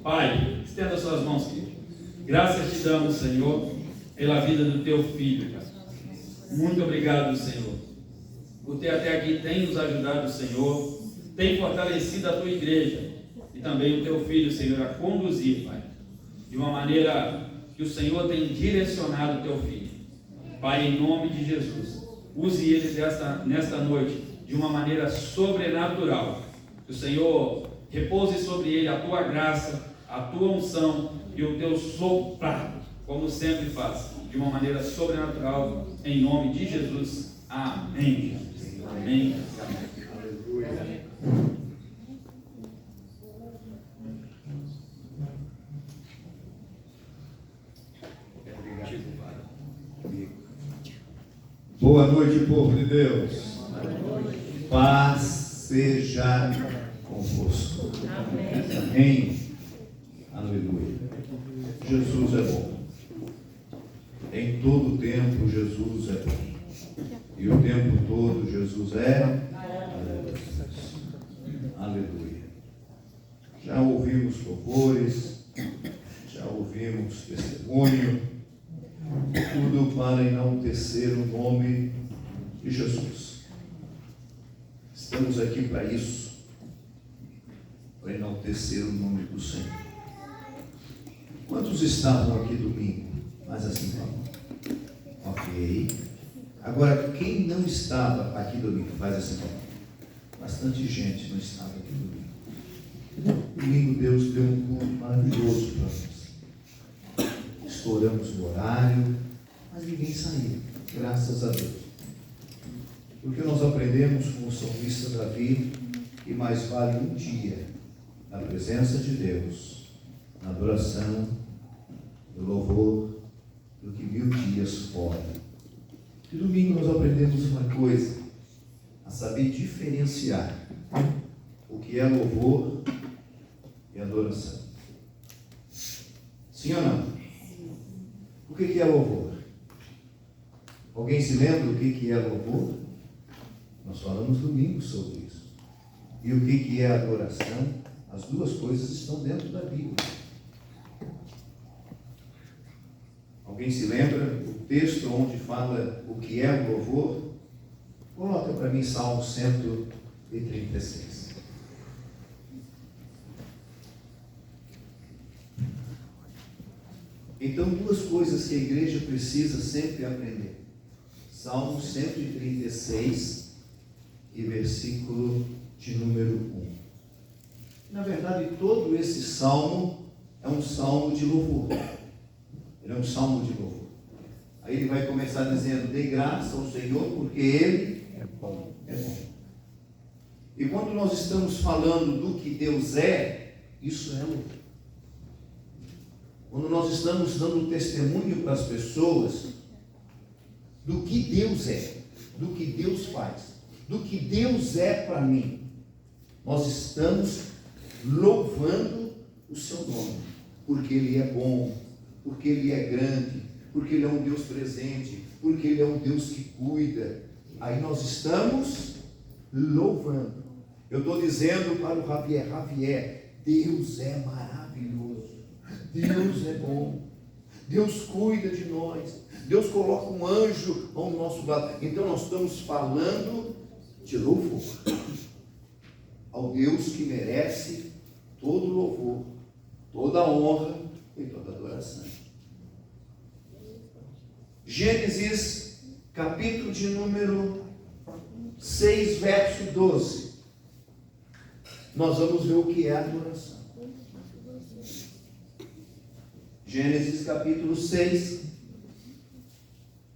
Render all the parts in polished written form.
Pai, estenda suas mãos, querido. Graças te damos, Senhor, pela vida do teu filho, Pai. Muito obrigado, Senhor. Por ter até aqui tem nos ajudado, Senhor. Tem fortalecido a tua igreja e também o teu filho, Senhor, a conduzir, Pai, de uma maneira que o Senhor tem direcionado o teu filho. Pai, em nome de Jesus, use ele nesta noite de uma maneira sobrenatural. Que o Senhor repouse sobre ele a tua graça, a tua unção e o teu sopro, como sempre faz, de uma maneira sobrenatural, em nome de Jesus. Amém. Amém. Aleluia. Boa noite, povo de Deus. Paz seja convosco. Amém. Aleluia. Jesus é bom. Em todo tempo, Jesus é bom. E o tempo todo, Jesus é. Aleluia. Já ouvimos louvores, já ouvimos testemunho, tudo para enaltecer o nome de Jesus. Estamos aqui para isso, para enaltecer o nome do Senhor. Quantos estavam aqui domingo? Mas assim, ok. Agora, quem não estava aqui domingo, faz assim, bastante gente não estava aqui domingo. Domingo Deus deu um culto maravilhoso para nós. Estouramos o horário, mas ninguém saiu, graças a Deus. Porque nós aprendemos com o salmista Davi que mais vale um dia na presença de Deus, na adoração, no louvor, do que 1000 dias fora. E domingo nós aprendemos uma coisa, a saber diferenciar o que é louvor e adoração. Sim ou não? O que é louvor? Alguém se lembra do que é louvor? Nós falamos domingo sobre isso. E o que é adoração? As duas coisas estão dentro da Bíblia. Alguém se lembra do texto onde fala o que é o louvor? Coloca para mim Salmo 136. Então, duas coisas que a igreja precisa sempre aprender. Salmo 136 e versículo de número 1. Na verdade, todo esse salmo é um salmo de louvor. Ele é um salmo de louvor. Aí ele vai começar dizendo: dê graça ao Senhor, porque Ele é bom. É bom. E quando nós estamos falando do que Deus é, isso é louvor. Quando nós estamos dando testemunho para as pessoas do que Deus é, do que Deus faz, do que Deus é para mim, nós estamos louvando o seu nome, porque Ele é bom, porque Ele é grande, porque Ele é um Deus presente, porque Ele é um Deus que cuida. Aí nós estamos louvando. Eu estou dizendo para o Javier, Deus é maravilhoso, Deus é bom, Deus cuida de nós, Deus coloca um anjo ao nosso lado. Então nós estamos falando de louvor ao Deus que merece todo louvor, toda honra e toda adoração. Gênesis, capítulo de número 6, verso 12. Nós vamos ver o que é adoração. Gênesis, capítulo 6,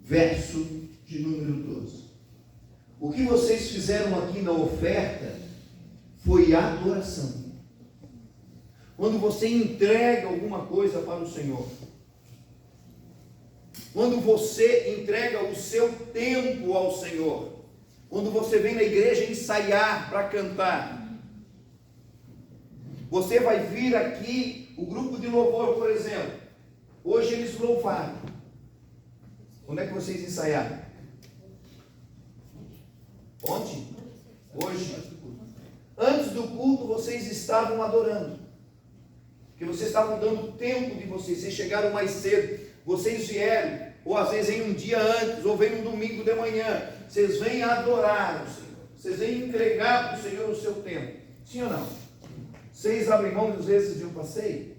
verso de número 12. O que vocês fizeram aqui na oferta foi adoração. Quando você entrega alguma coisa para o Senhor, quando você entrega o seu tempo ao Senhor, quando você vem na igreja ensaiar para cantar, você vai vir aqui, o grupo de louvor, por exemplo, hoje eles louvaram. Quando é que vocês ensaiaram? Ontem? Hoje? Antes do culto vocês estavam adorando. Porque vocês estavam dando tempo de vocês chegaram mais cedo, vocês vieram, ou às vezes em um dia antes, ou vem um domingo de manhã, vocês vêm adorar o Senhor, vocês vêm entregar para o Senhor o seu tempo, sim ou não? Vocês abrem mão às vezes de um passeio,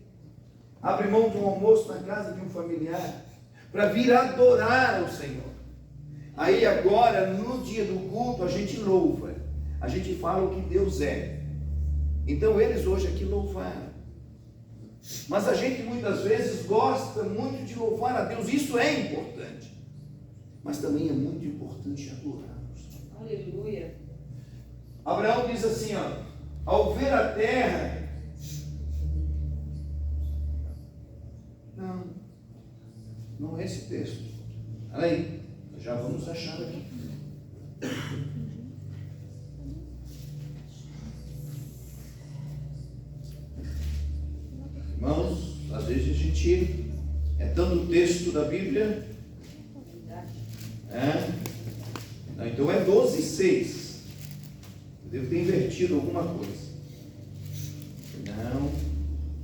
abrem mão de um almoço na casa de um familiar, para vir adorar o Senhor. Aí agora, no dia do culto, a gente louva, a gente fala o que Deus é. Então eles hoje aqui louvaram. Mas a gente muitas vezes gosta muito de louvar a Deus, isso é importante. Mas também é muito importante adorá-los. Aleluia. Abraão diz assim, ao ver a terra, não é esse texto. Olha aí, já vamos achar aqui. Irmãos, às vezes a gente é tanto texto da Bíblia. Não, então é 12:6. Eu devo ter invertido alguma coisa. Não,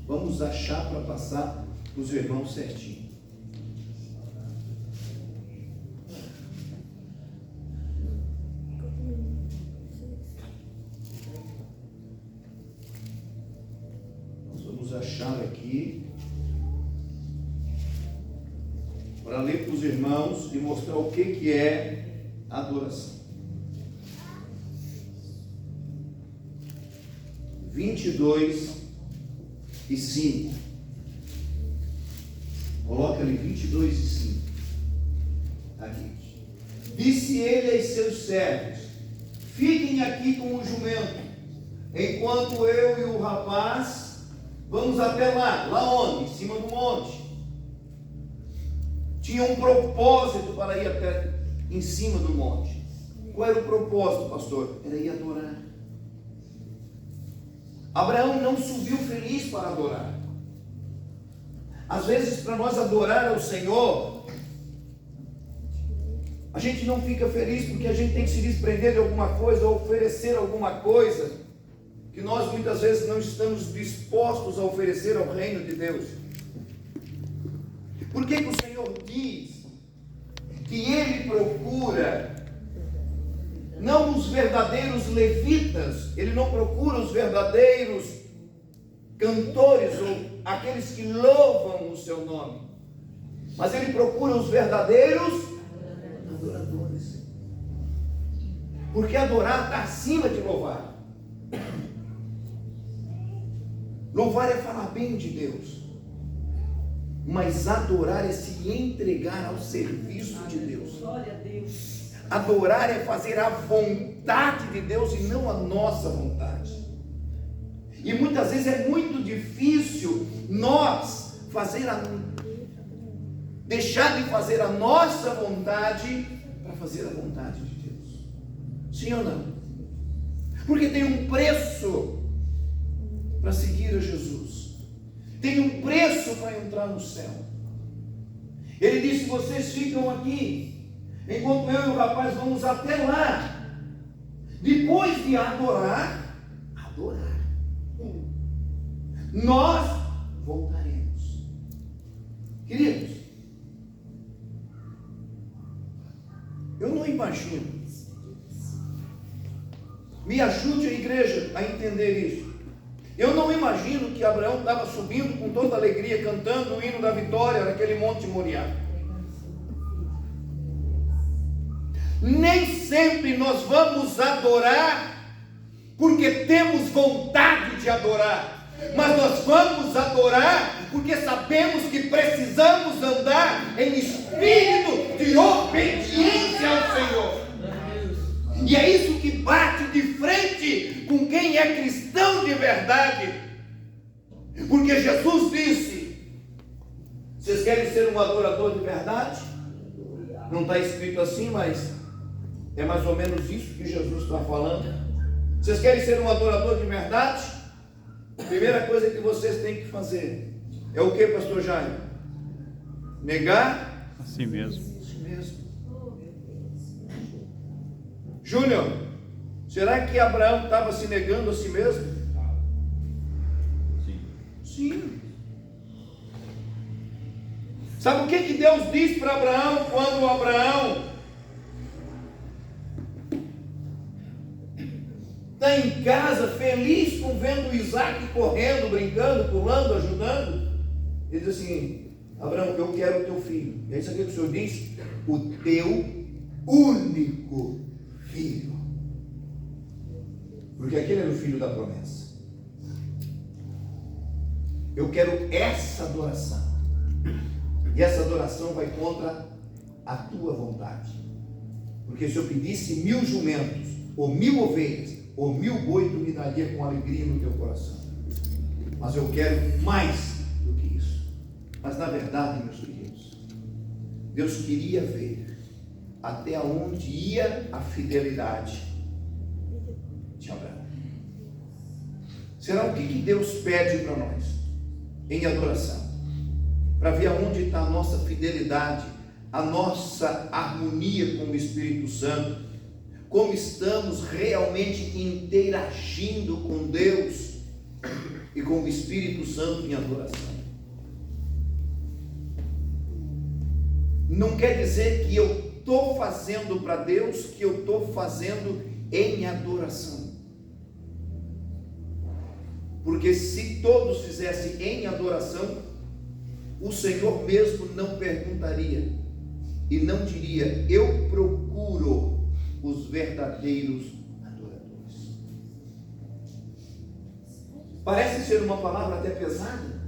vamos achar para passar para os irmãos certinho. Achar aqui para ler para os irmãos e mostrar o que é adoração. 22:5. Coloca ali 22:5. Aqui. Disse ele aos seus servos: fiquem aqui com o jumento, enquanto eu e o rapaz vamos até lá onde? Em cima do monte. Tinha um propósito para ir até em cima do monte. Qual era o propósito, pastor? Era ir adorar. Abraão não subiu feliz para adorar. Às vezes, para nós adorar ao Senhor, a gente não fica feliz porque a gente tem que se desprender de alguma coisa, ou oferecer alguma coisa que nós muitas vezes não estamos dispostos a oferecer ao reino de Deus. Por que o Senhor diz que Ele procura não os verdadeiros levitas, Ele não procura os verdadeiros cantores ou aqueles que louvam o seu nome, mas Ele procura os verdadeiros adoradores? Porque adorar está acima de louvar. Louvar é falar bem de Deus, mas adorar é se entregar ao serviço de Deus. Glória a Deus. Adorar é fazer a vontade de Deus e não a nossa vontade. E muitas vezes é muito difícil nós deixar de fazer a nossa vontade para fazer a vontade de Deus. Sim ou não? Porque tem um preço para seguir a Jesus. Tem um preço para entrar no céu. Ele disse: vocês ficam aqui, enquanto eu e o rapaz vamos até lá. Depois de adorar, nós voltaremos. Queridos, eu não imagino. Me ajude a igreja a entender isso. Eu não imagino que Abraão estava subindo com toda alegria, cantando o hino da vitória naquele monte Moriá. Nem sempre nós vamos adorar porque temos vontade de adorar, mas nós vamos adorar porque sabemos que precisamos andar em espírito de obediência ao Senhor. E é isso que bate de frente com quem é cristão de verdade. Porque Jesus disse: vocês querem ser um adorador de verdade? Não está escrito assim, mas é mais ou menos isso que Jesus está falando. Vocês querem ser um adorador de verdade? A primeira coisa que vocês têm que fazer é o que, pastor Jaime? Negar a si mesmo. Si mesmo. Júnior, será que Abraão estava se negando a si mesmo? Sim. Sim. Sabe o que Deus diz para Abraão quando Abraão está em casa, feliz com vendo Isaac correndo, brincando, pulando, ajudando? Ele diz assim: Abraão, eu quero o teu filho. E aí sabe o que o Senhor diz? O teu único filho. Porque aquele era o filho da promessa. Eu quero essa adoração. E essa adoração vai contra a tua vontade. Porque se eu pedisse 1000 jumentos, ou 1000 ovelhas, ou 1000 boi, tu me daria com alegria no teu coração. Mas eu quero mais do que isso. Mas na verdade, meus queridos, Deus queria ver até onde ia a fidelidade de Abraão. Será o que Deus pede para nós em adoração? Para ver aonde está a nossa fidelidade, a nossa harmonia com o Espírito Santo, como estamos realmente interagindo com Deus e com o Espírito Santo em adoração. Não quer dizer que eu estou fazendo para Deus, que eu estou fazendo em adoração. Porque se todos fizessem em adoração, o Senhor mesmo não perguntaria e não diria: eu procuro os verdadeiros adoradores. Parece ser uma palavra até pesada,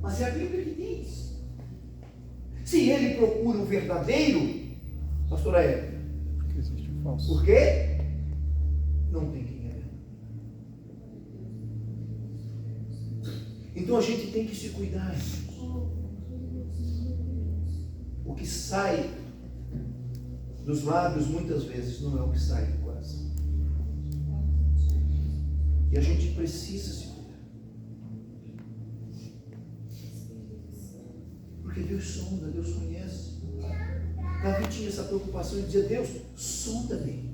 mas é a Bíblia que diz. Se ele procura o verdadeiro, pastora Eva, por quê? Não tem quem é. Então a gente tem que se cuidar. O que sai dos lábios muitas vezes não é o que sai do coração. E a gente precisa se cuidar. Porque Deus sonda, Deus conhece. Davi tinha essa preocupação de dizer: Deus, sonda-me,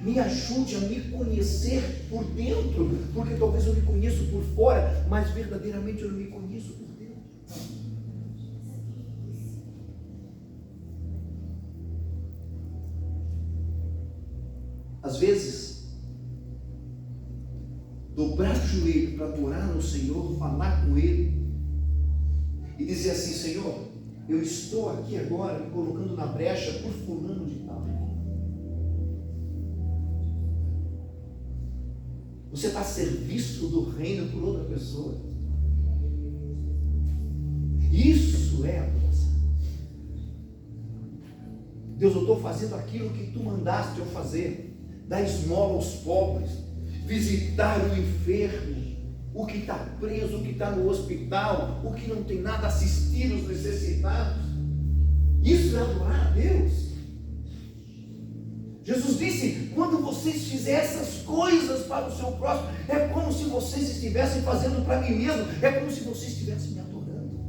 me ajude a me conhecer por dentro, porque talvez eu me conheço por fora, mas verdadeiramente eu não me conheço por dentro. Às vezes, dobrar o joelho para adorar no Senhor, falar com Ele e dizer assim: Senhor, eu estou aqui agora me colocando na brecha por fulano de tal. Você está a serviço do reino por outra pessoa. Isso é adoração. Deus, eu estou fazendo aquilo que tu mandaste eu fazer. Dar esmola aos pobres, visitar o enfermo, o que está preso, o que está no hospital, o que não tem nada, assistir os necessitados. Isso é adorar a Deus. Jesus disse: quando vocês fizerem essas coisas para o seu próximo, é como se vocês estivessem fazendo para mim mesmo, é como se vocês estivessem me adorando.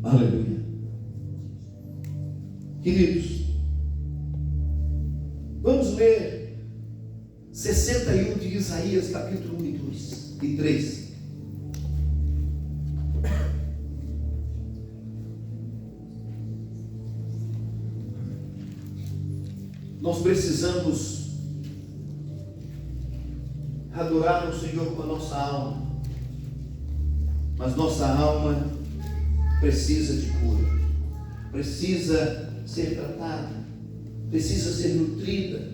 Aleluia. Queridos, vamos ler 61 de Isaías, capítulo 1 e 2 e 3. Nós precisamos adorar o Senhor com a nossa alma, mas nossa alma precisa de cura, precisa ser tratada, precisa ser nutrida.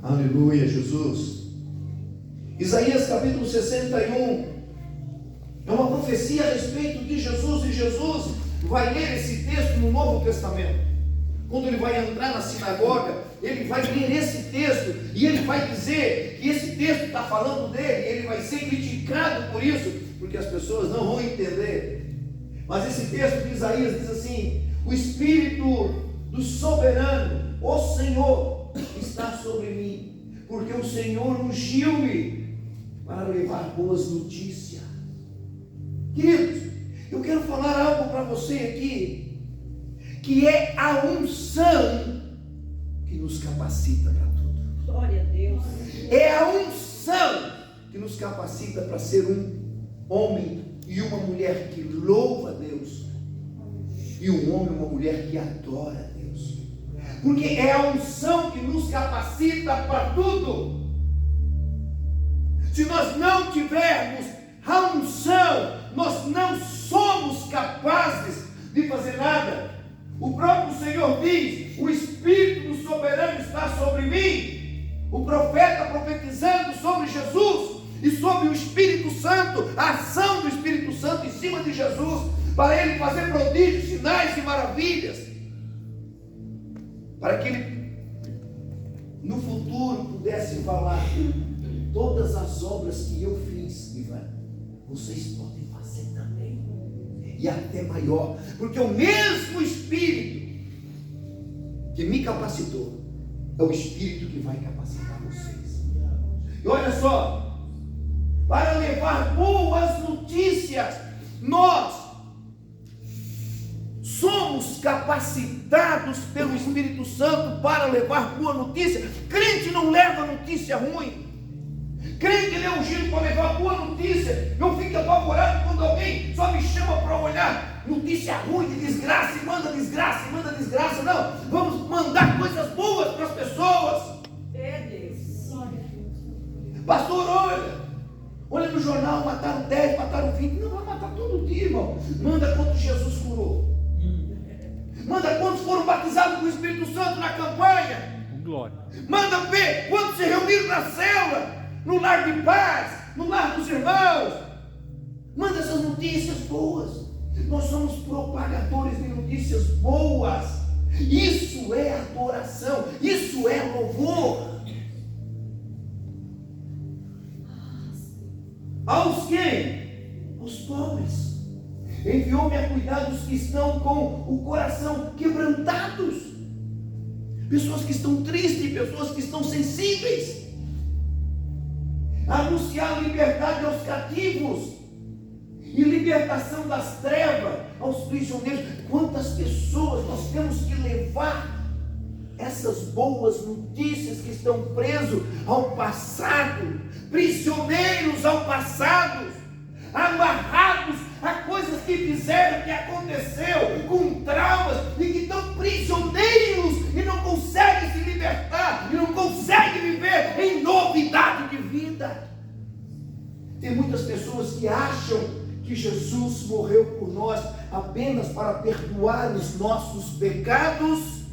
Aleluia, Jesus. Isaías capítulo 61 é uma profecia a respeito de Jesus, e Jesus vai ler esse texto no Novo Testamento. Quando ele vai entrar na sinagoga, ele vai ler esse texto e ele vai dizer que esse texto está falando dele. Ele vai ser criticado por isso, porque as pessoas não vão entender. Mas esse texto de Isaías diz assim: o Espírito do soberano, o Senhor, está sobre mim, porque o Senhor ungiu-me para levar boas notícias. Queridos, eu quero falar algo para você aqui, que é a unção que nos capacita para tudo. Glória a Deus. É a unção que nos capacita para ser um homem e uma mulher que louva a Deus, e um homem e uma mulher que adora a Deus, porque é a unção que nos capacita para tudo. Se nós não tivermos a unção, nós não somos capazes de fazer nada. O próprio Senhor diz: o Espírito do Soberano está sobre mim. O profeta profetizando sobre Jesus e sobre o Espírito Santo, a ação do Espírito Santo em cima de Jesus, para ele fazer prodígios, sinais e maravilhas, para que ele no futuro pudesse falar: todas as obras que eu fiz, Ivan, vocês podem fazer também, e até maior, porque o mesmo Espírito que me capacitou é o Espírito que vai capacitar vocês. E olha só, para levar boas notícias, nós somos capacitados pelo Espírito Santo para levar boa notícia. Crente não leva notícia ruim. Crente ele é ungido para levar boa notícia. Eu fico apavorado quando alguém só me chama para olhar notícia ruim, de desgraça, e manda desgraça, e manda desgraça. Não, vamos mandar coisas boas para as pessoas. É Deus. Pastor, olha no jornal, mataram 10, mataram 20. Não, vai matar todo dia, irmão. Manda quantos Jesus curou. Manda quantos foram batizados com o Espírito Santo na campanha. Glória. Manda ver quantos se reuniram na célula, no lar de paz, no lar dos irmãos. Manda essas notícias boas. Nós somos propagadores de notícias boas. Isso é adoração, isso é louvor. Aos quem? Aos pobres. Enviou-me a cuidar dos que estão com o coração quebrantados, pessoas que estão tristes, pessoas que estão sensíveis, a anunciar liberdade aos cativos e libertação das trevas aos prisioneiros. Quantas pessoas nós temos que levar essas boas notícias que estão presos ao passado, prisioneiros ao passado, amarrados a coisas que fizeram, que aconteceu, com traumas, e que estão prisioneiros e não conseguem se libertar, e não conseguem viver em novidade de vida. Tem muitas pessoas que acham que Jesus morreu por nós apenas para perdoar os nossos pecados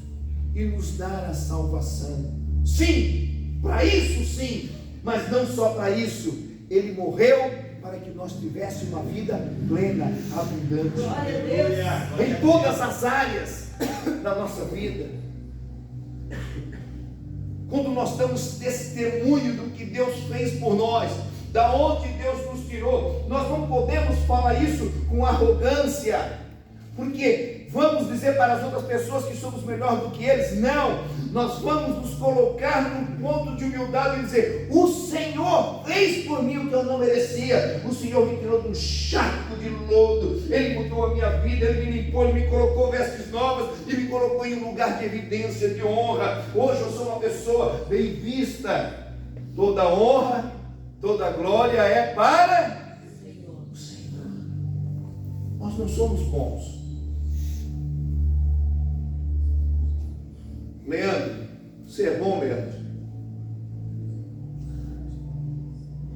e nos dar a salvação. Sim, para isso sim, mas não só para isso. Ele morreu para que nós tivéssemos uma vida plena, abundante, Glória a Deus. em todas as áreas da nossa vida. Quando nós damos testemunho do que Deus fez por nós, da onde Deus nos tirou, nós não podemos falar isso com arrogância, porque vamos dizer para as outras pessoas que somos melhor do que eles. Não, nós vamos nos colocar num ponto de humildade e dizer: o Senhor fez por mim o que eu não merecia. O Senhor me tirou de um charco de lodo, Ele mudou a minha vida, Ele me limpou, Ele me colocou vestes novas e me colocou em um lugar de evidência, de honra. Hoje eu sou uma pessoa bem vista. Toda honra, toda glória é para o Senhor. Nós não somos bons. Leandro, você é bom, Leandro?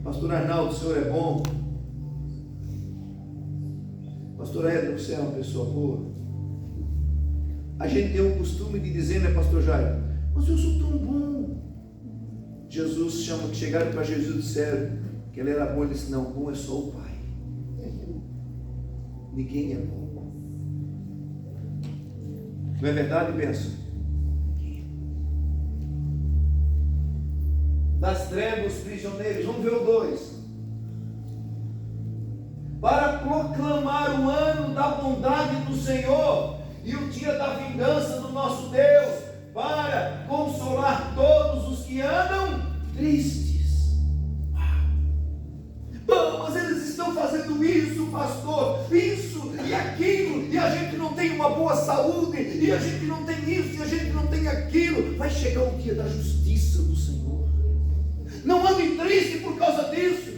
Pastor Arnaldo, o senhor é bom? Pastor Edson, você é uma pessoa boa? A gente tem o costume de dizer, né, Pastor Jairo? Mas eu sou tão bom. Jesus chama, que chegaram para Jesus e disseram que ele era bom. Ele disse: não, bom é só o Pai. Ninguém é bom. Não é verdade, Benção? Das trevas, prisioneiros. Vamos ver o 2. Para proclamar o ano da bondade do Senhor e o dia da vingança do nosso Deus, para consolar todos os que andam tristes. Mas eles estão fazendo isso, pastor, isso e aquilo, e a gente não tem uma boa saúde, e a gente não tem isso, e a gente não tem aquilo. Vai chegar o dia da justiça do Senhor. Não ande triste por causa disso.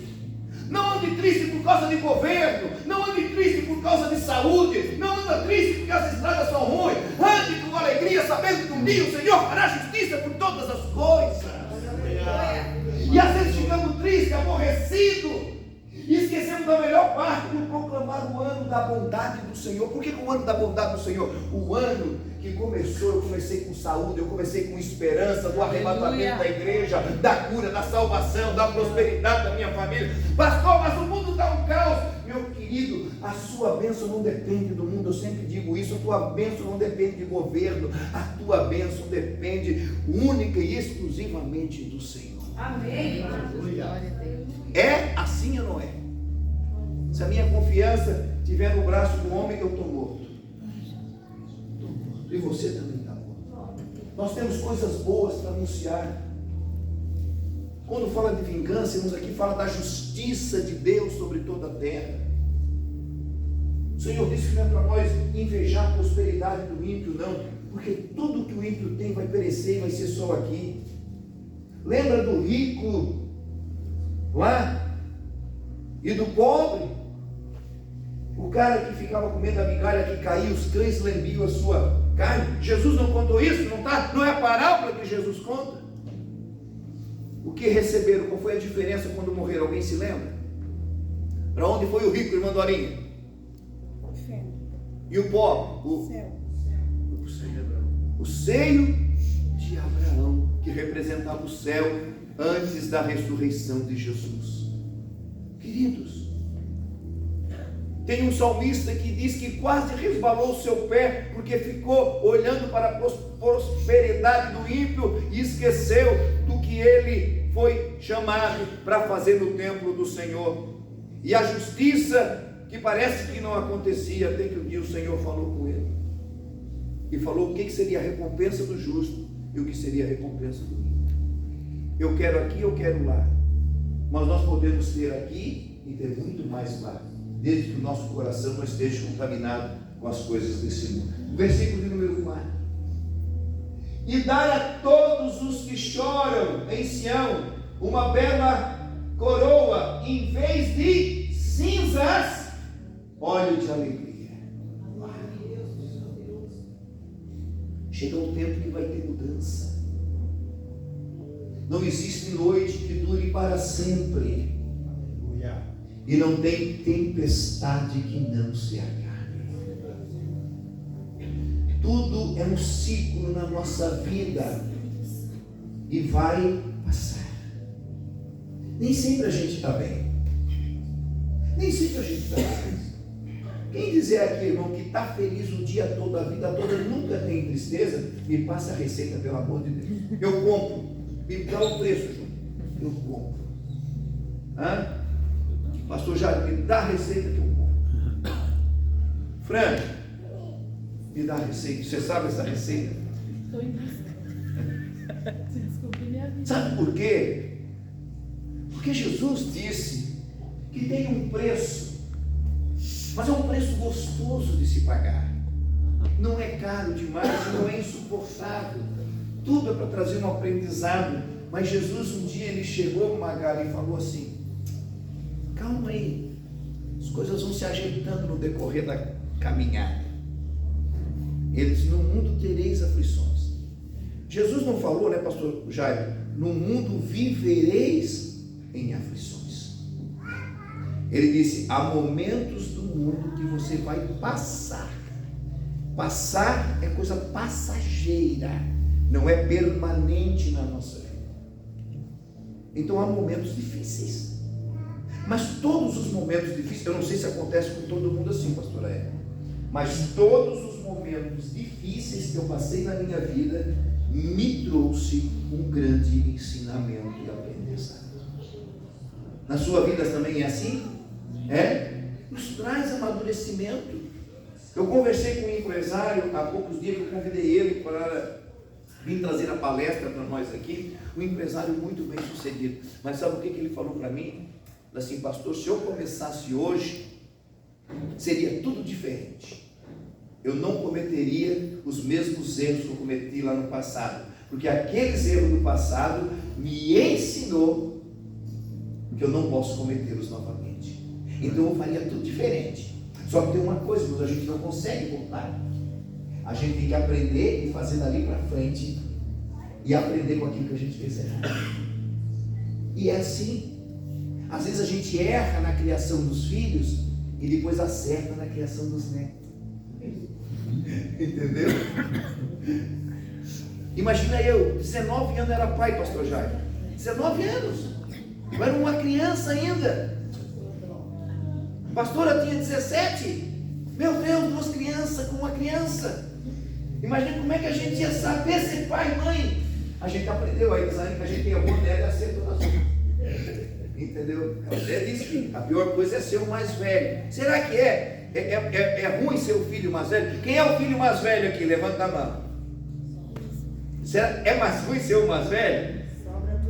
Não ande triste por causa de governo. Não ande triste por causa de saúde. Não ande triste porque as estradas são ruins. Ande com alegria, sabendo que um dia o Senhor fará justiça por todas as coisas. E às vezes ficamos tristes, aborrecidos, e esquecemos da melhor parte, de proclamar o ano da bondade do Senhor. Por que o ano da bondade do Senhor? O ano que começou, eu comecei com saúde, eu comecei com esperança, do arrebatamento da igreja, da cura, da salvação, da prosperidade da minha família. Pastor, mas o mundo está um caos. Meu querido, a sua bênção não depende do mundo, eu sempre digo isso. A tua bênção não depende de governo, a tua bênção depende única e exclusivamente do Senhor. Amém. É assim ou não é? Se a minha confiança estiver no braço do homem, eu estou morto. E você também está morto. Nós temos coisas boas para anunciar. Quando fala de vingança, irmãos, aqui fala da justiça de Deus sobre toda a terra. O Senhor disse que não é para nós invejar a prosperidade do ímpio, não, porque tudo que o ímpio tem vai perecer e vai ser só aqui. Lembra do rico lá e do pobre? O cara que ficava comendo a migalha que caía, os cães lambiam a sua carne. Jesus não contou isso? Não é a parábola que Jesus conta? O que receberam? Qual foi a diferença quando morreram? Alguém se lembra? Para onde foi o rico, irmã Dorinha? E o pobre? O seio de Abraão, que representava o céu antes da ressurreição de Jesus. Queridos, tem um salmista que diz que quase resbalou o seu pé, porque ficou olhando para a prosperidade do ímpio e esqueceu do que ele foi chamado para fazer no templo do Senhor. E a justiça, que parece que não acontecia, até que um dia o Senhor falou com ele. E falou o que seria a recompensa do justo e o que seria a recompensa do ímpio. Eu quero aqui, eu quero lá. Mas nós podemos ter aqui e ter muito mais lá, desde que o nosso coração não esteja contaminado com as coisas desse mundo. Versículo de número 4. E dar a todos os que choram em Sião uma bela coroa, em vez de cinzas, óleo de alegria. Chega um tempo que vai ter mudança. Não existe noite que dure para sempre. E não tem tempestade que não se acabe. Tudo é um ciclo na nossa vida e vai passar. Nem sempre a gente está bem. Nem sempre a gente está feliz. Quem dizer aqui, irmão, que está feliz o dia todo, a vida toda, nunca tem tristeza, me passa a receita, pelo amor de Deus. Eu compro. Me dá o preço, João. Eu compro. Pastor Jair, me dá a receita que eu compro. Frank, me dá a receita. Você sabe essa receita? Estou em busca. Se descobrir minha vida. Sabe por quê? Porque Jesus disse que tem um preço, mas é um preço gostoso de se pagar. Não é caro demais, não é insuportável. Tudo é para trazer um aprendizado. Mas Jesus um dia ele chegou, Magali, e falou assim: calma aí, as coisas vão se ajeitando no decorrer da caminhada. Ele disse: no mundo tereis aflições. Jesus não falou, né, pastor Jair? No mundo vivereis em aflições. Ele disse: há momentos do mundo que você vai passar. Passar é coisa passageira, não é permanente na nossa vida. Então há momentos difíceis. Mas todos os momentos difíceis, eu não sei se acontece com todo mundo assim, pastora Eva, mas todos os momentos difíceis que eu passei na minha vida me trouxe um grande ensinamento e aprendizado. Na sua vida também é assim? Nos traz amadurecimento. Eu conversei com um empresário há poucos dias, que eu convidei ele para vir trazer a palestra para nós aqui. Um empresário muito bem sucedido. Mas sabe o que ele falou para mim? Assim: pastor, se eu começasse hoje, seria tudo diferente. Eu não cometeria os mesmos erros que eu cometi lá no passado, Porque aqueles erros do passado me ensinou que eu não posso cometê-los novamente. Então eu faria tudo diferente. Só que tem uma coisa, mas a gente não consegue voltar. A gente tem que aprender e fazer dali para frente e aprender com aquilo que a gente fez errado. E é assim. Às vezes a gente erra na criação dos filhos e depois acerta na criação dos netos. Entendeu? Imagina eu, 19 anos era pai, pastor Jair. 19 anos. Eu era uma criança ainda. A pastora tinha 17. Meu Deus, duas crianças com uma criança. Imagina como é que a gente ia saber ser pai e mãe. A gente aprendeu aí, dizendo que a gente errou nela e acertou nas outras. Entendeu? Até disse que a pior coisa é ser o mais velho. Será que é ruim ser o filho mais velho? Quem é o filho mais velho aqui? Levanta a mão. Será, é mais ruim ser o mais velho?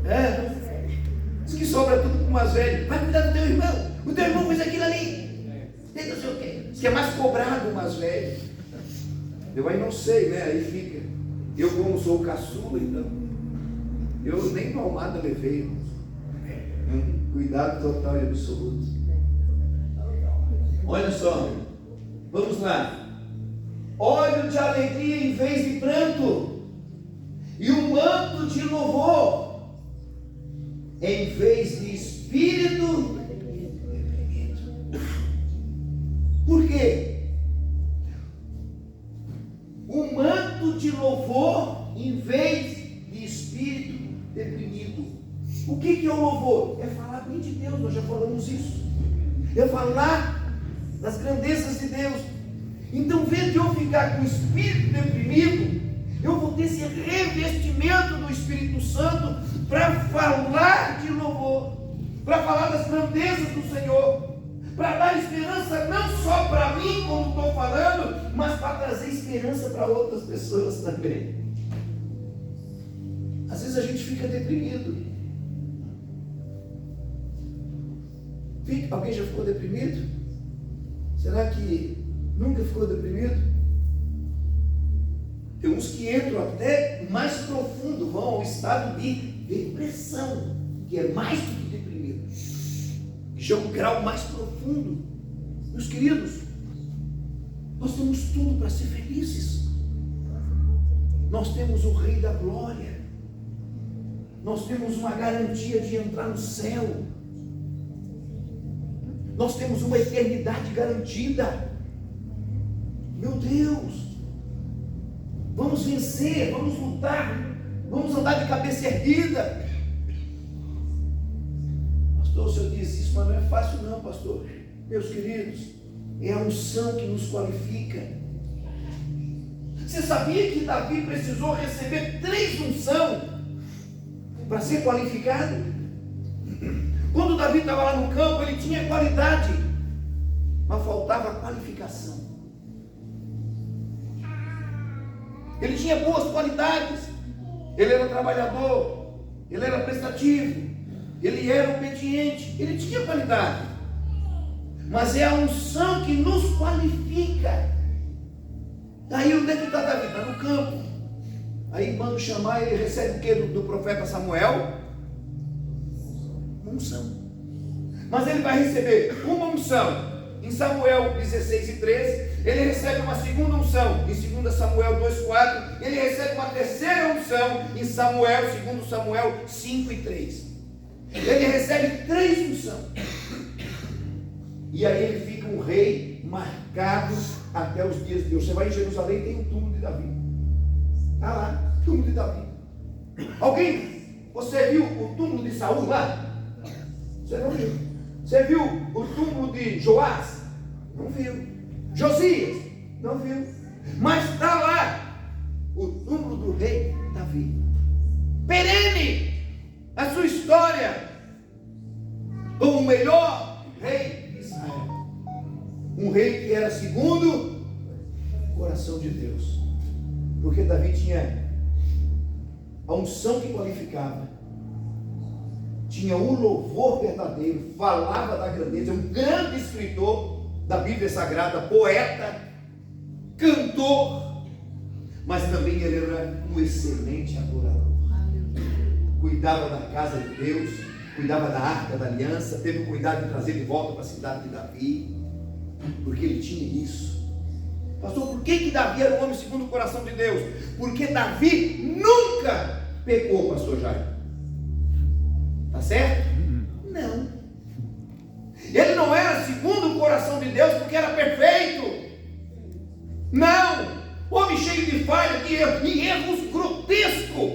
É. Diz que sobra tudo para o mais velho. Vai cuidar do teu irmão. O teu irmão fez aquilo ali. Não sei o quê. Diz que é mais cobrado o mais velho. Eu aí não sei, né? Aí fica. Eu, como sou o caçula, então, eu nem palmada levei. Cuidado total e absoluto. Olha só, vamos lá. Óleo de alegria em vez de pranto, e um manto de louvor em vez de espírito deprimido. Por quê? Um manto de louvor em vez de espírito deprimido. O que é o louvor? É falar bem de Deus, nós já falamos isso. É falar das grandezas de Deus. Então, em vez de eu ficar com o espírito deprimido, eu vou ter esse revestimento do Espírito Santo para falar de louvor, para falar das grandezas do Senhor, para dar esperança não só para mim, como estou falando, mas para trazer esperança para outras pessoas também. Às vezes a gente fica deprimido. Alguém já ficou deprimido? Será que nunca ficou deprimido? Tem uns que entram até mais profundo, vão ao estado de depressão, que é mais do que deprimido, que já é um grau mais profundo. Meus queridos, nós temos tudo para ser felizes. Nós temos o Rei da Glória, nós temos uma garantia de entrar no céu. Nós temos uma eternidade garantida. Meu Deus, vamos vencer, vamos lutar, vamos andar de cabeça erguida. Pastor, o senhor disse isso, mas não é fácil não, pastor. Meus queridos, é a unção que nos qualifica. Você sabia que Davi precisou receber 3 unções para ser qualificado? Quando Davi estava lá no campo, ele tinha qualidade, mas faltava qualificação. Ele tinha boas qualidades, ele era trabalhador, ele era prestativo, ele era obediente, ele tinha qualidade, mas é a unção que nos qualifica. Daí onde é que está Davi? Está no campo. Aí manda chamar, ele recebe o que do profeta Samuel? Unção. Mas ele vai receber uma unção em Samuel 16:13, ele recebe uma segunda unção em 2 Samuel 2:4, ele recebe uma terceira unção em Samuel, 2 Samuel 5:3. Ele recebe 3 unções. E aí ele fica um rei marcado até os dias de Deus. Você vai em Jerusalém e tem o túmulo de Davi. Está lá, túmulo de Davi. Alguém, você viu o túmulo de Saul lá? Você não viu. Você viu o túmulo de Joás? Não viu. Josias? Não viu. Mas está lá o túmulo do rei Davi. Perene a sua história como o melhor rei de Israel. Um rei que era segundo o coração de Deus. Porque Davi tinha a unção que qualificava, tinha um louvor verdadeiro, falava da grandeza, um grande escritor da Bíblia Sagrada, poeta, cantor, mas também ele era um excelente adorador. Cuidava da casa de Deus, cuidava da arca da aliança, teve o cuidado de trazer de volta para a cidade de Davi, porque ele tinha isso. Pastor, por que Davi era um homem segundo o coração de Deus? Porque Davi nunca pecou, pastor Jair. Tá certo? Não. Ele não era segundo o coração de Deus porque era perfeito. Não. Homem cheio de falha, de erros, e erros grotescos,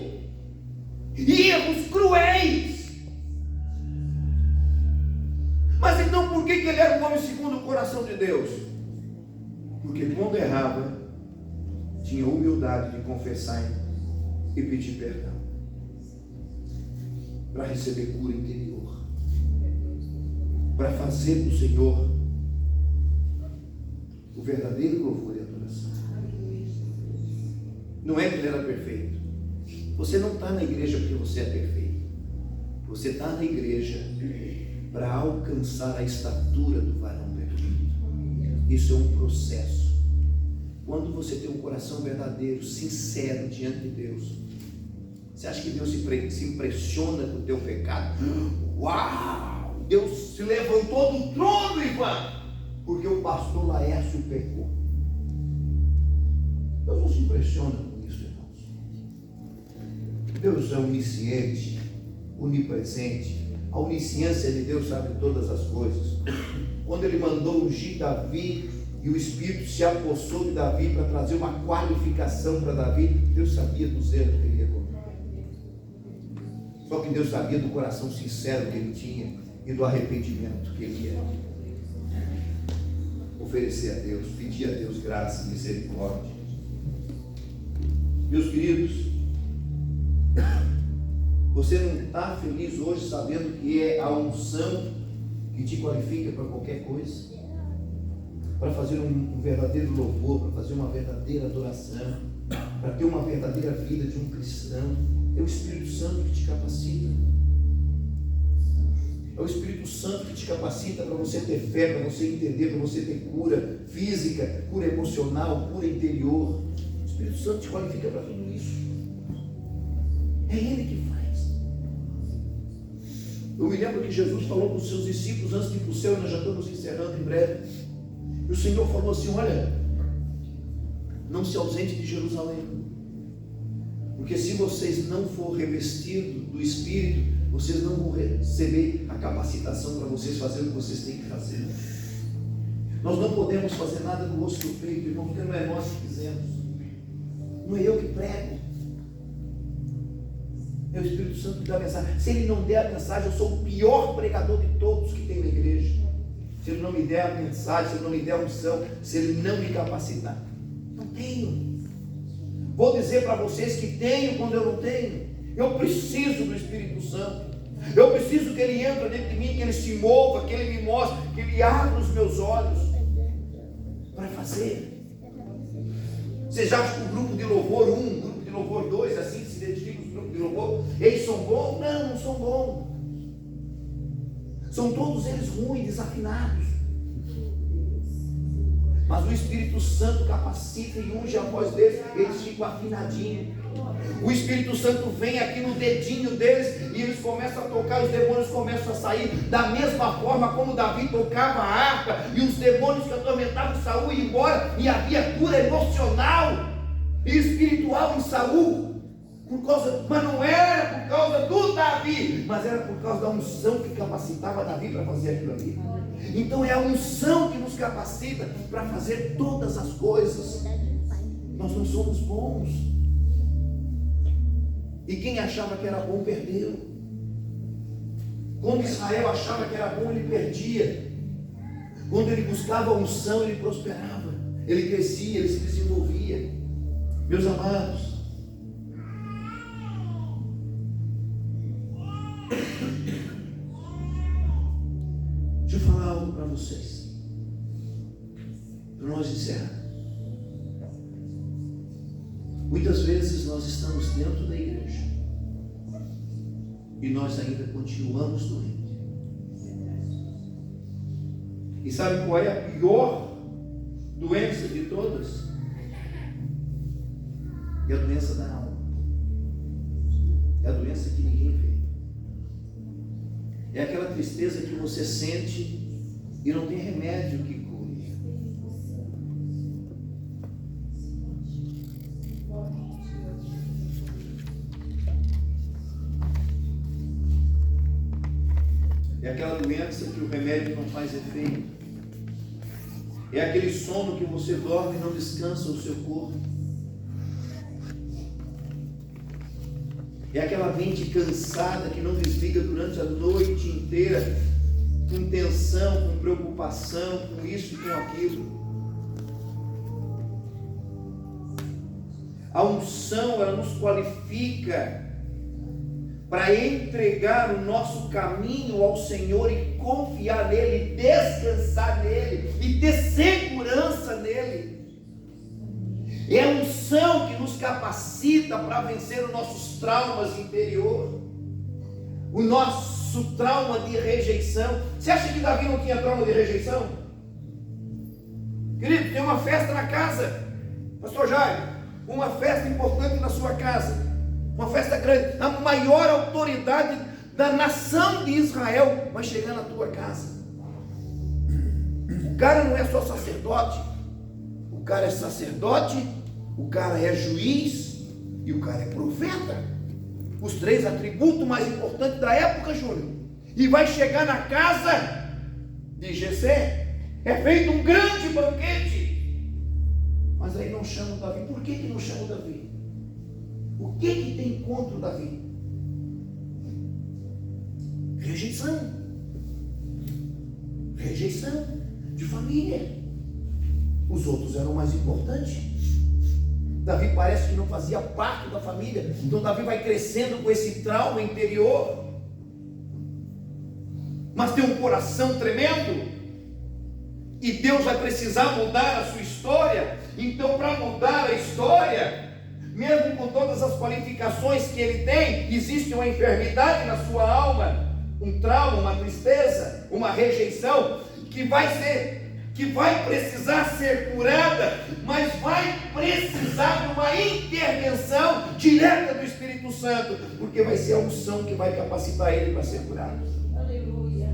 e erros cruéis. Mas então por que ele era um homem segundo o coração de Deus? Porque quando errava, tinha humildade de confessar e pedir perdão, para receber cura interior, para fazer do Senhor o verdadeiro louvor e adoração. Não é que ele era perfeito. Você não está na igreja porque você é perfeito. Você está na igreja para alcançar a estatura do varão perfeito. Isso é um processo. Quando você tem um coração verdadeiro, sincero diante de Deus, você acha que Deus se impressiona com o teu pecado? Uau! Deus se levantou do trono, Ivan, porque o pastor Laércio pecou. Deus não se impressiona com isso, irmãos. Deus é onisciente, onipresente. A onisciência de Deus sabe todas as coisas. Quando ele mandou ungir Davi e o Espírito se apossou de Davi para trazer uma qualificação para Davi, Deus sabia do zelo que ele ia comer. Só que Deus sabia do coração sincero que ele tinha e do arrependimento que ele ia oferecer a Deus, pedir a Deus graça e misericórdia. Meus queridos, você não está feliz hoje sabendo que é a unção que te qualifica para qualquer coisa? Para fazer um verdadeiro louvor, para fazer uma verdadeira adoração, para ter uma verdadeira vida de um cristão. É o Espírito Santo que te capacita. É o Espírito Santo que te capacita para você ter fé, para você entender, para você ter cura física, cura emocional, cura interior. O Espírito Santo te qualifica para tudo isso. É Ele que faz. Eu me lembro que Jesus falou para os seus discípulos antes de ir para o céu, e nós já estamos encerrando em breve. E o Senhor falou assim: olha, não se ausente de Jerusalém, porque se vocês não for revestidos do Espírito, vocês não vão receber a capacitação para vocês fazerem o que vocês têm que fazer. Nós não podemos fazer nada do osso do peito, irmão, porque não é nós que fizemos. Não é eu que prego. É o Espírito Santo que dá a mensagem. Se Ele não der a mensagem, eu sou o pior pregador de todos que tem na igreja. Se Ele não me der a mensagem, se Ele não me der a unção, se Ele não me capacitar. Não tenho. Vou dizer para vocês que tenho quando eu não tenho. Eu preciso do Espírito Santo. Eu preciso que Ele entre dentro de mim, que Ele se mova, que Ele me mostre, que Ele abra os meus olhos para fazer. Você já acha que o grupo de louvor 1, grupo de louvor 2, assim se identifica os grupos de louvor, eles são bons? Não, não são bons. São todos eles ruins, desafinados. Mas o Espírito Santo capacita e unge a voz deles, eles ficam afinadinhos. O Espírito Santo vem aqui no dedinho deles e eles começam a tocar, os demônios começam a sair da mesma forma como Davi tocava a harpa e os demônios que atormentavam Saul iam embora, e havia cura emocional e espiritual em Saul. Mas não era por causa do Davi, mas era por causa da unção que capacitava Davi para fazer aquilo ali. Então é a unção que nos capacita para fazer todas as coisas. Nós não somos bons. E quem achava que era bom, perdeu. Quando Israel achava que era bom, ele perdia. Quando ele buscava a unção, ele prosperava. Ele crescia, ele se desenvolvia. Meus amados, deixa eu falar algo para vocês, para nós encerrar. Muitas vezes nós estamos dentro da igreja e nós ainda continuamos doentes. E sabe qual é a pior doença de todas? É a doença da alma. É a doença que ninguém vê. É aquela tristeza que você sente e não tem remédio que cure. É aquela doença que o remédio não faz efeito. É aquele sono que você dorme e não descansa o seu corpo. É aquela mente cansada que não desliga durante a noite inteira, com tensão, com preocupação, com isso e com aquilo. A unção, ela nos qualifica para entregar o nosso caminho ao Senhor e confiar nele, descansar nele e ter segurança nele. É a unção que nos capacita para vencer os nossos traumas interiores, o nosso trauma de rejeição. Você acha que Davi não tinha trauma de rejeição? Querido, tem uma festa na casa, pastor Jair, uma festa importante na sua casa, uma festa grande, a maior autoridade da nação de Israel vai chegar na tua casa. O cara não é só sacerdote, o cara é sacerdote, o cara é juiz e o cara é profeta. Os três atributos mais importantes da época, Júnior. E vai chegar na casa de Jessé, é feito um grande banquete, mas aí não chamam Davi. Por que não chamam Davi? O que tem contra o Davi? Rejeição. Rejeição de família. Os outros eram mais importantes. Davi parece que não fazia parte da família. Então Davi vai crescendo com esse trauma interior. Mas tem um coração tremendo. E Deus vai precisar mudar a sua história. Então, para mudar a história, mesmo com todas as qualificações que ele tem, existe uma enfermidade na sua alma, um trauma, uma tristeza, uma rejeição, que vai precisar ser curada, mas vai precisar de uma intervenção direta do Espírito Santo, porque vai ser a unção que vai capacitar ele para ser curado. Aleluia.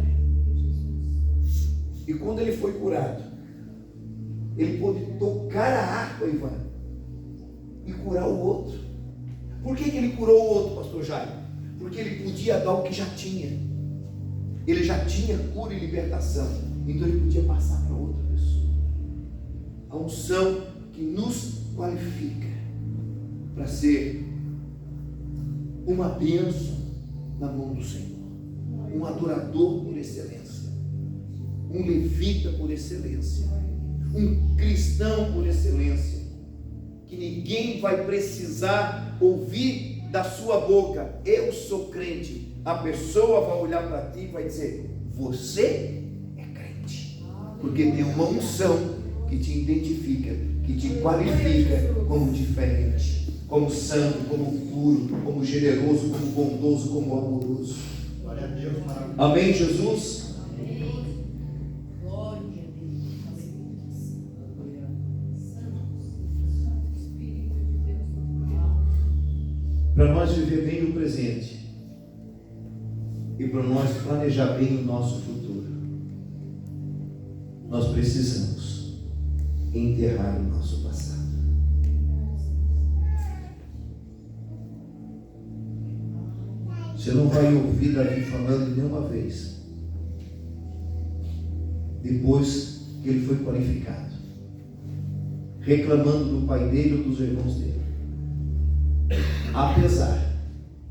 E quando ele foi curado, ele pôde tocar a harpa, Ivan, e curar o outro. Por que ele curou o outro, pastor Jair? Porque ele podia dar o que já tinha. Ele já tinha cura e libertação. Então ele podia passar para outra pessoa. A unção que nos qualifica para ser uma bênção na mão do Senhor. Um adorador por excelência. Um levita por excelência. Um cristão por excelência. Que ninguém vai precisar ouvir da sua boca: eu sou crente. A pessoa vai olhar para ti e vai dizer: você é crente. Porque tem uma unção que te identifica, que te qualifica como diferente, como santo, como puro, como generoso, como bondoso, como amoroso. Glória a Deus, maravilhoso. Amém, Jesus? Para nós viver bem no presente e para nós planejar bem o nosso futuro, nós precisamos enterrar o nosso passado. Você não vai ouvir Davi falando nenhuma vez depois que ele foi qualificado, reclamando do pai dele ou dos irmãos dele. Apesar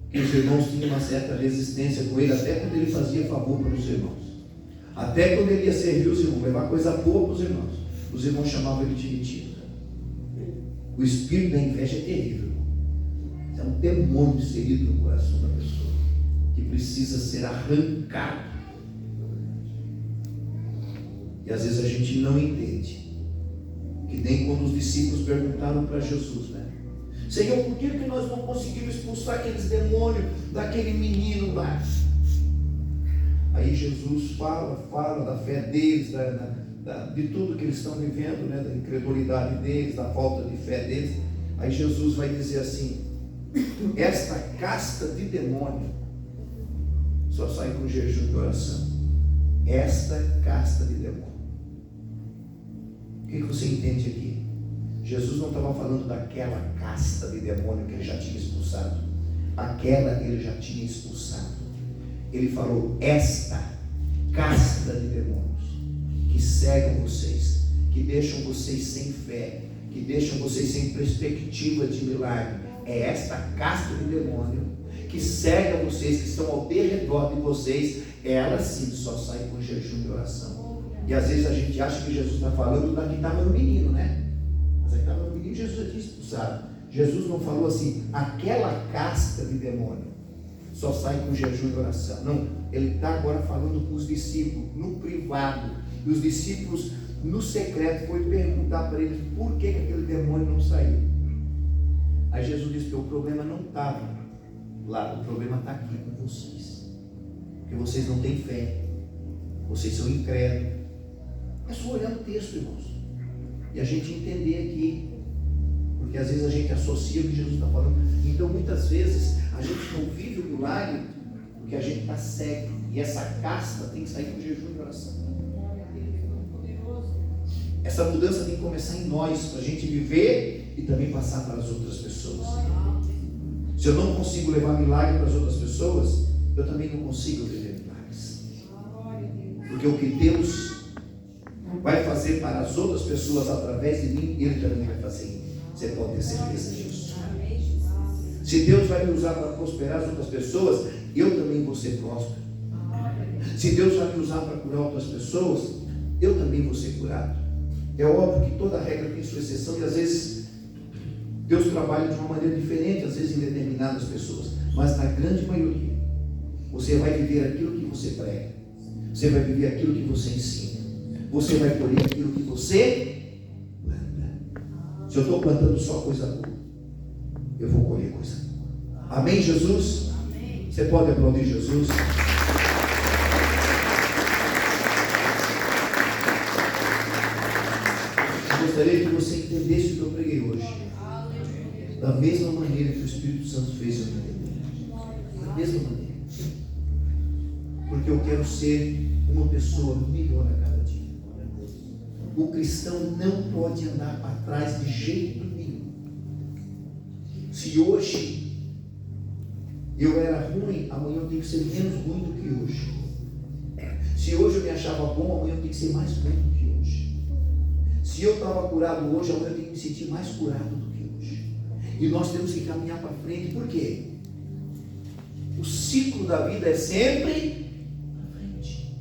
que os irmãos tinham uma certa resistência com ele, até quando ele fazia favor para os irmãos, até quando ele ia servir os irmãos, levar coisa boa para os irmãos chamavam ele de metido. O espírito da inveja é terrível. É um demônio inserido no coração da pessoa, que precisa ser arrancado. E às vezes a gente não entende. Que nem quando os discípulos perguntaram para Jesus, né? Senhor, por que nós não conseguimos expulsar aqueles demônios daquele menino lá? Aí Jesus fala da fé deles, de tudo que eles estão vivendo, né? Da incredulidade deles, da falta de fé deles. Aí Jesus vai dizer assim: esta casta de demônio só sai com jejum e oração. Esta casta de demônio. O que você entende aqui? Jesus não estava falando daquela casta de demônio que ele já tinha expulsado. Aquela ele já tinha expulsado. Ele falou: esta casta de demônios que cegam vocês, que deixam vocês sem fé, que deixam vocês sem perspectiva de milagre. É esta casta de demônio que cega vocês, que estão ao derredor de vocês. Ela sim só sai com jejum e oração. E às vezes a gente acha que Jesus está falando da que estava no menino, né? Mas a que estava no menino Jesus já tinha expulsado. Jesus não falou assim: aquela casta de demônio só sai com jejum e oração. Não, ele está agora falando com os discípulos no privado. E os discípulos no secreto foi perguntar para eles por que aquele demônio não saiu. Aí Jesus disse que o problema não estava lá, o problema está aqui com vocês, porque vocês não têm fé, vocês são incrédulos. É só olhar o texto, irmãos, e a gente entender aqui, porque às vezes a gente associa o que Jesus está falando. Então muitas vezes a gente não vive o milagre porque a gente está cego, e essa casta tem que sair com jejum e oração. Essa mudança tem que começar em nós, para a gente viver e também passar para as outras pessoas. Se eu não consigo levar milagre para as outras pessoas, eu também não consigo viver milagres. Porque o que Deus vai fazer para as outras pessoas através de mim, Ele também vai fazer em mim. Você pode ter certeza disso. Se Deus vai me usar para prosperar as outras pessoas, eu também vou ser próspero. Se Deus vai me usar para curar outras pessoas, eu também vou ser curado. É óbvio que toda regra tem sua exceção, e às vezes Deus trabalha de uma maneira diferente, às vezes em determinadas pessoas, mas na grande maioria você vai viver aquilo que você prega, você vai viver aquilo que você ensina, você vai colher aquilo que você planta. Se eu estou plantando só coisa boa, eu vou colher coisa boa. Amém, Jesus? Amém. Você pode aplaudir Jesus? Gostaria que você entendesse o que eu preguei hoje, da mesma maneira que o Espírito Santo fez eu entender, da mesma maneira, porque eu quero ser uma pessoa melhor a cada dia. O cristão não pode andar para trás de jeito nenhum. Se hoje eu era ruim, amanhã eu tenho que ser menos ruim do que hoje. Se hoje eu me achava bom, amanhã eu tenho que ser mais bom do que hoje. Se eu estava curado hoje, amanhã eu tenho que me sentir mais curado do que hoje. E nós temos que caminhar para frente. Por quê? O ciclo da vida é sempre para frente.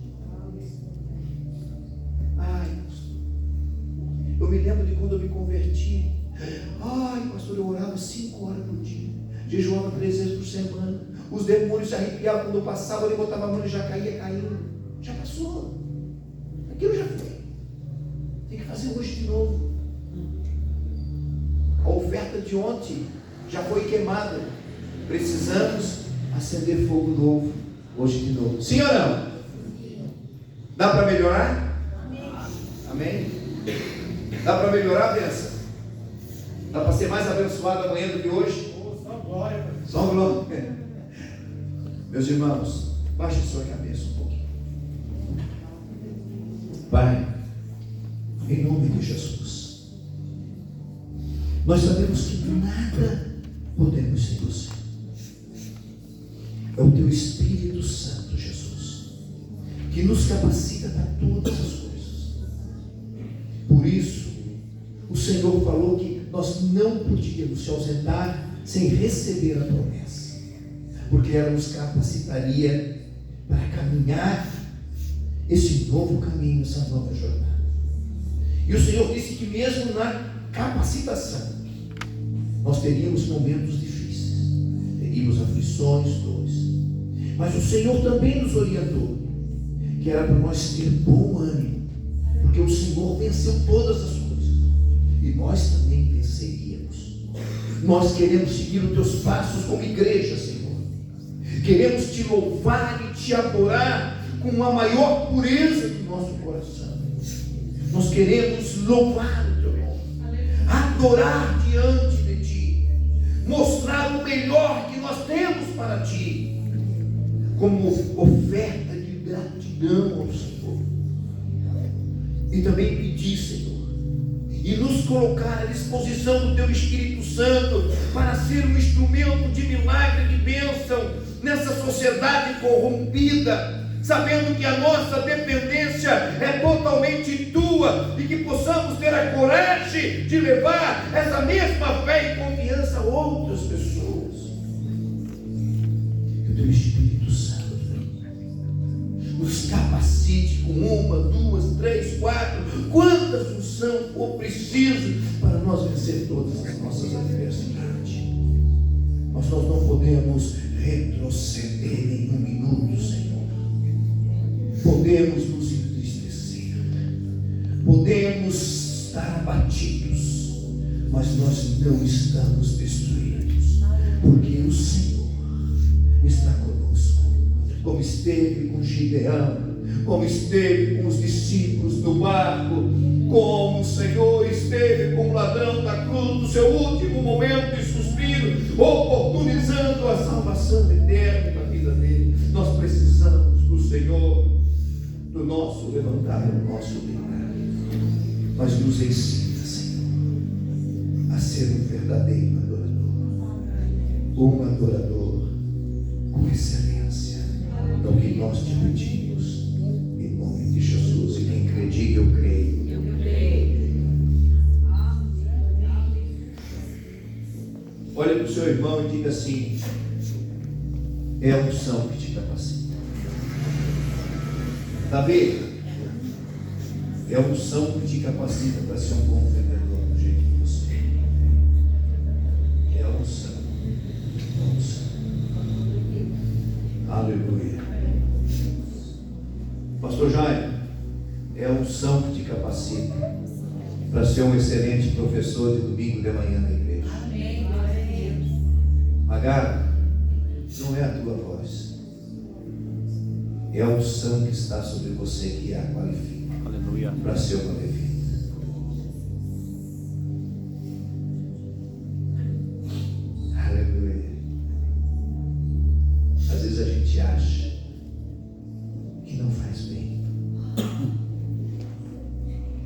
Ai, pastor, eu me lembro de quando eu me converti. Ai, pastor, eu orava 5 horas por dia, jejuava 3 vezes por semana. Os demônios se arrepiavam quando eu passava, eu botava a mão e já caía caindo. Já passou. Aquilo já foi. Tem que fazer hoje de novo. A oferta de ontem já foi queimada. Precisamos acender fogo novo hoje de novo. Sim ou não? Dá para melhorar? Amém? Dá para melhorar a bênção? Dá para ser mais abençoado amanhã do que hoje? Só glória. Só glória. Meus irmãos, baixe sua cabeça um pouquinho. Pai, em nome de Jesus, nós sabemos que nada podemos sem você. É o teu Espírito Santo, Jesus, que nos capacita para todas as coisas. Por isso, o Senhor falou que nós não podíamos se ausentar sem receber a promessa, porque ela nos capacitaria para caminhar esse novo caminho, essa nova jornada. E o Senhor disse que mesmo na capacitação nós teríamos momentos difíceis, teríamos aflições, dores, mas o Senhor também nos orientou que era para nós ter bom ânimo, porque o Senhor venceu todas as coisas e nós também venceríamos. Nós queremos seguir os teus passos como igreja, Senhor. Queremos te louvar e te adorar com a maior pureza do nosso coração. Nós queremos louvar o teu nome, adorar diante de ti. mostrar o melhor que nós temos para Ti, como oferta de gratidão ao Senhor. E também pedir, Senhor, e nos colocar à disposição do Teu Espírito Santo para ser um instrumento de milagre, de bênção nessa sociedade corrompida, sabendo que a nossa dependência é totalmente Tua e que possamos ter a coragem de levar essa mesma fé e confiança a outras pessoas. Que o Teu Espírito Santo nos capacite com 1, 2, 3, 4, quanta função for preciso para nós vencer todas as nossas adversidades. Mas nós não podemos retroceder em um minuto, Senhor. Podemos nos entristecer, podemos estar abatidos, mas nós não estamos destruídos, porque o Senhor está conosco, como esteve com Gideão, como esteve com os discípulos do barco, como o Senhor esteve com o ladrão da cruz no seu último momento de suspiro, oportunizando a salvação eterna na vida dele. Nós precisamos do Senhor, do nosso levantar, do nosso deitar, mas nos ensina, Senhor, a ser um verdadeiro adorador com excelência. É o que nós te pedimos, em nome de Jesus. E quem crê, diga: eu creio. Olha para o seu irmão e diga assim: é a unção que te capacita. Davi, é a unção que te capacita para ser um bom vendedor do jeito que você é. É a unção. Aleluia. Pastor Jaime, é a unção que te capacita para ser um excelente professor de domingo de manhã na igreja. Agar, não é a tua voz, é a unção que está sobre você que a qualifica. Aleluia. Para ser uma levita. Aleluia. Às vezes a gente acha que não faz bem,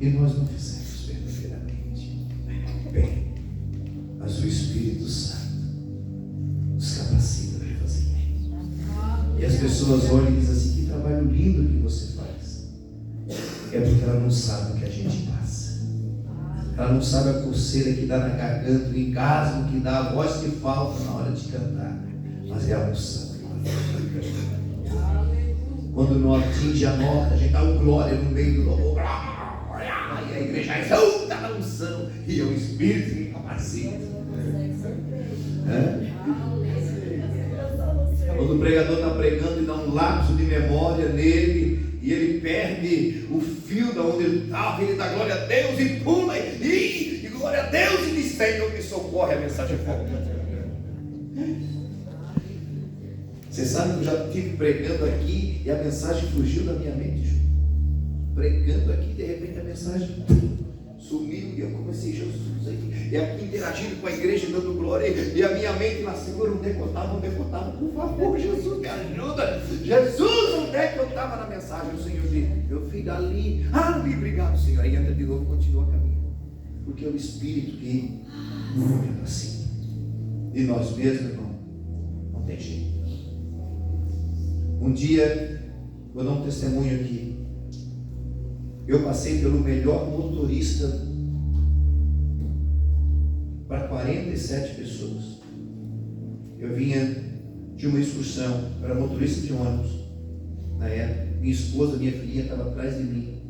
e nós não fizemos verdadeiramente bem, mas o Espírito Santo nos capacita para fazer bem. E as pessoas olham e dizem assim: que trabalho lindo que você faz. É porque ela não sabe o que a gente passa. Ela não sabe a coceira que dá na garganta, o engasgo que dá, a voz que falta na hora de cantar. Mas é a unção. Quando não atinge a nota, a gente dá um glória no meio do louvor. E a igreja exalta a unção. E é o Espírito que capacita. Quando o pregador está pregando e dá um lapso de memória nele, e ele perde o fio de onde ele estava, ele dá glória a Deus e pula e glória a Deus e diz: Senhor, me socorre, a mensagem volta. Você sabe que eu já estive pregando aqui e a mensagem fugiu da minha mente. Pregando aqui, de repente a mensagem sumiu e eu comecei: Jesus, e aqui interagindo com a igreja, dando glória, e a minha mente lá: Senhor, onde é que eu estava? Por favor, Jesus, me ajuda. Jesus, onde é que eu estava na mensagem? O Senhor diz: meu filho, ali, obrigado, Senhor. Aí entra de novo e continua caminhando, porque é o Espírito que nos capacita. E nós mesmos, irmão, não tem jeito. Um dia, vou dar um testemunho aqui. Eu passei pelo melhor motorista para 47 pessoas. Eu vinha de uma excursão, eu era motorista de ônibus. Na época, minha esposa, minha filhinha estava atrás de mim.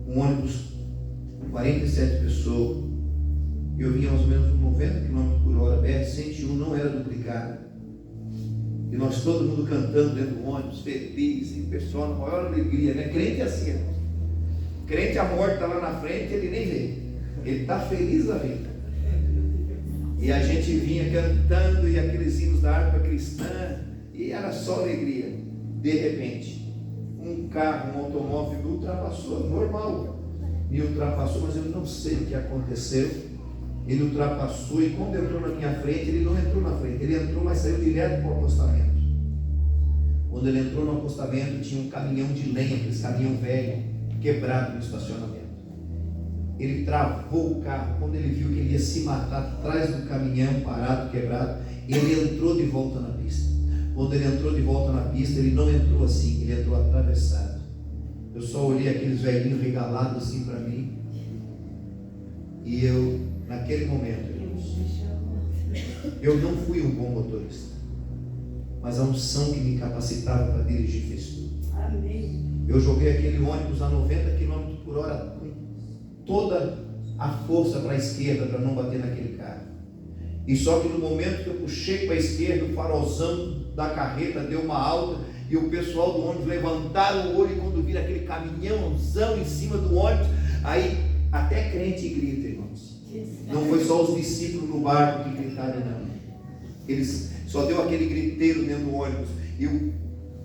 Um ônibus com 47 pessoas. Eu vinha mais ou menos 90 km por hora. BR-101 não era duplicado. E nós, todo mundo cantando dentro do ônibus, feliz, e pessoal, na maior alegria, né? Crente é assim, irmão. Crente, a morte está lá na frente, ele nem vê. Ele está feliz da vida. E a gente vinha cantando, e aqueles hinos da harpa cristã, e era só alegria. De repente, um carro, um automóvel me ultrapassou, normal. Me ultrapassou, mas eu não sei o que aconteceu. Ele ultrapassou e quando entrou na minha frente, ele não entrou na frente, ele entrou, mas saiu direto para o acostamento. Quando ele entrou no acostamento, tinha um caminhão de lenha, esse caminhão velho, quebrado no estacionamento. Ele travou o carro. Quando ele viu que ele ia se matar atrás do caminhão parado, quebrado, ele entrou de volta na pista. Quando ele entrou de volta na pista, ele não entrou assim, ele entrou atravessado. Eu só olhei aqueles velhinhos regalados assim para mim. E eu, naquele momento, eu não fui um bom motorista, mas a unção que me capacitava para dirigir fez tudo. Amém. Eu joguei aquele ônibus a 90 km por hora com toda a força para a esquerda para não bater naquele carro. E só que no momento que eu puxei para a esquerda, o farolzão da carreta deu uma alta e o pessoal do ônibus levantaram o olho, e quando viram aquele caminhãozão em cima do ônibus, aí até crente grita, irmãos. Não foi só os discípulos no barco que gritaram, não. Eles só deu aquele griteiro dentro do ônibus.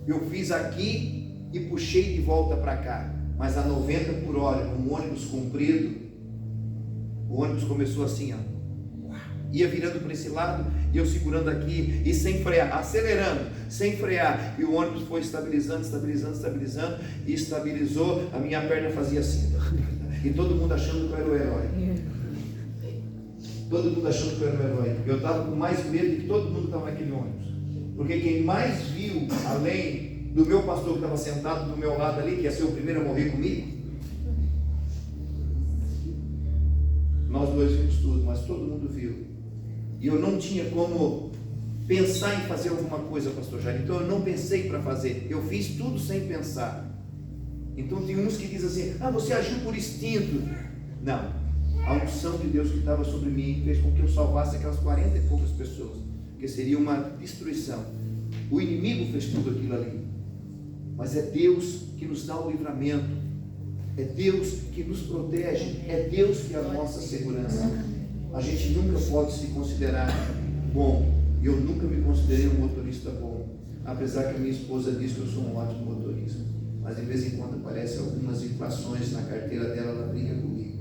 Eu fiz aqui e puxei de volta para cá, mas a 90 por hora, um ônibus comprido, o ônibus começou assim, ó, ia virando para esse lado, e eu segurando aqui, e sem frear, acelerando, sem frear, e o ônibus foi estabilizando, e estabilizou, a minha perna fazia assim, e todo mundo achando que eu era o herói. Todo mundo achando que eu era o herói. Eu estava com mais medo de que todo mundo estava naquele ônibus, porque quem mais viu, além do meu pastor que estava sentado do meu lado ali, que ia ser o primeiro a morrer comigo, nós dois vimos tudo, mas todo mundo viu. E eu não tinha como pensar em fazer alguma coisa, pastor Jair. Então eu não pensei para fazer, eu fiz tudo sem pensar. Então tem uns que dizem assim: você agiu por instinto. Não, a unção de Deus que estava sobre mim fez com que eu salvasse aquelas 40 e poucas pessoas, que seria uma destruição. O inimigo fez tudo aquilo ali, mas é Deus que nos dá o livramento, é Deus que nos protege, é Deus que é a nossa segurança. A gente nunca pode se considerar bom. Eu nunca me considerei um motorista bom, apesar que a minha esposa diz que eu sou um ótimo motorista, mas de vez em quando aparecem algumas infrações na carteira dela, ela briga comigo.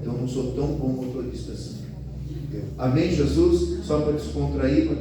Então eu não sou tão bom motorista assim. Amém, Jesus? Só para descontrair, para